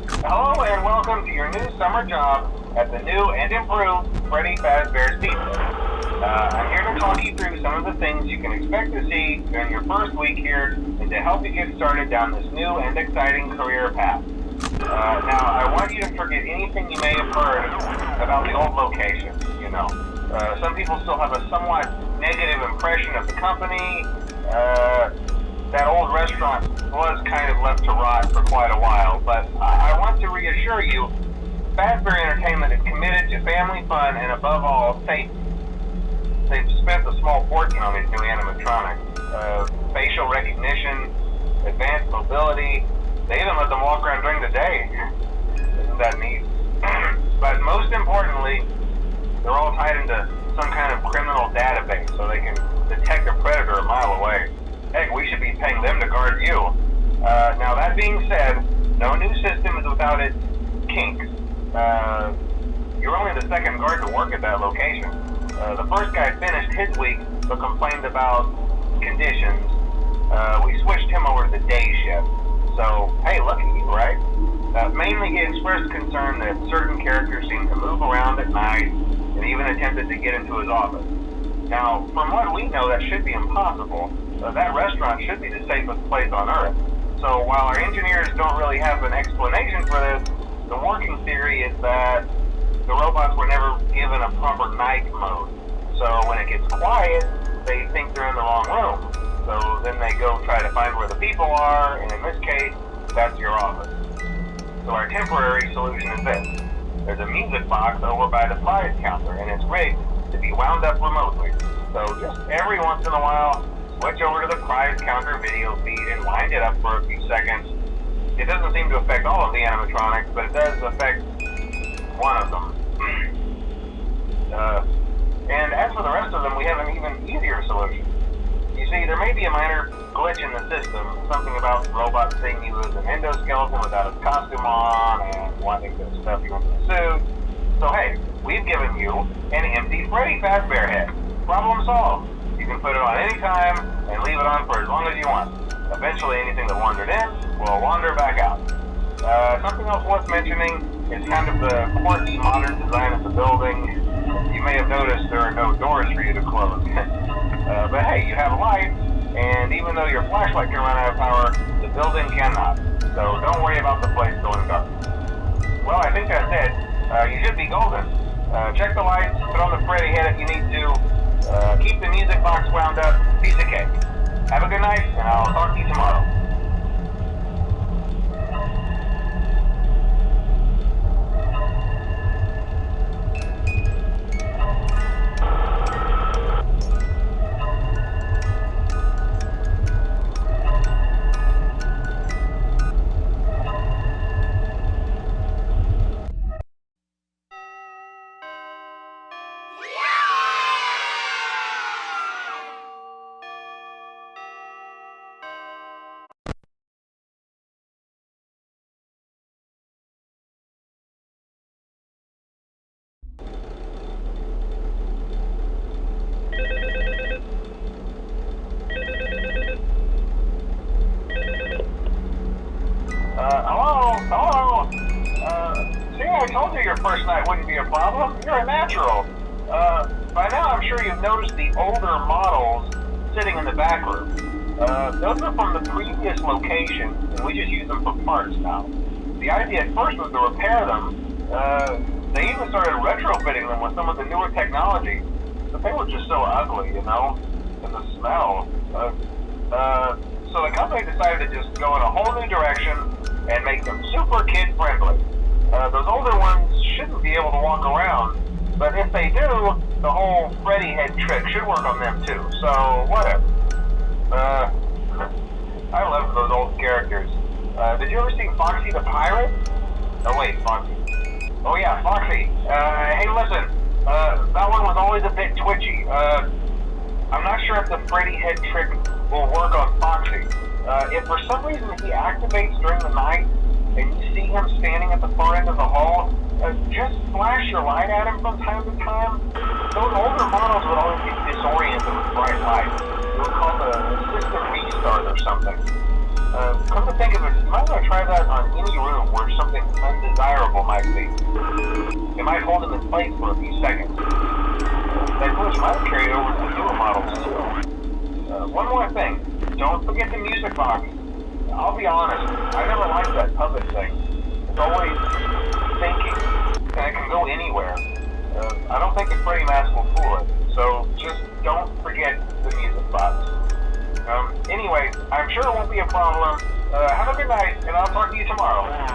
Hello and welcome to your new summer job at the new and improved Freddy Fazbear's Pizza. I'm here to talk you through some of the things you can expect to see during your first week here and to help you get started down this new and exciting career path. Now, I want you to forget anything you may have heard about the old location, some people still have a somewhat negative impression of the company. That old restaurant was kind of left to rot for quite a while, but I want to reassure you, Fazbear Entertainment is committed to family fun and above all, safety. They've spent a small fortune on these new animatronics. Facial recognition, advanced mobility, they even let them walk around during the day. Isn't that neat? But most importantly, they're all tied into some kind of criminal database so they can detect a predator a mile away. Heck, we should be paying them to guard you. Now that being said, no new system is without its kinks. You're only the second guard to work at that location. The first guy finished his week but complained about conditions. We switched him over to the day shift. So, hey, look at you, right? Mainly he expressed concern that certain characters seemed to move around at night and even attempted to get into his office. Now, from what we know, that should be impossible. That restaurant should be the safest place on Earth. So while our engineers don't really have an explanation for this, the working theory is that the robots were never given a proper night mode. So when it gets quiet, they think they're in the wrong room. So then they go try to find where the people are, and in this case, that's your office. So our temporary solution is this. There's a music box over by the prize counter, and it's rigged to be wound up remotely. So just every once in a while, switch over to the prize counter video feed and wind it up for a few seconds. It doesn't seem to affect all of the animatronics, but it does affect one of them. And as for the rest of them, we have an even easier solution. You see, there may be a minor glitch in the system, something about the robot seeing you as an endoskeleton without its costume on and wanting to stuff you into the suit. So hey, we've given you an empty Freddy Fazbear head. Problem solved. You can put it on any time and leave it on for as long as you want. Eventually anything that wandered in will wander back out. Something else worth mentioning is kind of the quirky modern design of the building. You may have noticed there are no doors for you to close. But hey, you have lights, and even though your flashlight can run out of power, the building cannot. So don't worry about the place going dark. Well, I think that's it. You should be golden. Check the lights, put on the Freddy head if you need to. Keep the music box wound up, piece of cake. Have a good night, and I'll talk to you tomorrow. Hello? See, I told you your first night wouldn't be a problem. You're a natural. By now I'm sure you've noticed the older models sitting in the back room. Those are from the previous location, and we just use them for parts now. The idea at first was to repair them. They even started retrofitting them with some of the newer technology, but they were just so ugly, and the smell. So the company decided to just go in a whole new direction and make them super kid-friendly. Those older ones shouldn't be able to walk around, but if they do, the whole Freddy head trick should work on them too, so whatever. I love those old characters. Did you ever see Foxy the Pirate? Oh wait, Foxy. Oh yeah, Foxy. Hey listen, that one was always a bit twitchy. I'm not sure if the Freddy head trick will work on Foxy. If for some reason he activates during the night and you see him standing at the far end of the hall, just flash your light at him from time to time. Those older models would always get disoriented with bright lights. It was called a system restart or something. Come to think of it, you might want to try that on any room where something might hold him in place for a few seconds. That glitch might carry over to the newer models too. One more thing. Don't forget the music box. I'll be honest, I never liked that puppet thing. It's always thinking, and it can go anywhere. I don't think the Freddy mask will fool it, so just don't forget the music box. Anyway, I'm sure it won't be a problem. Have a good night, and I'll talk to you tomorrow.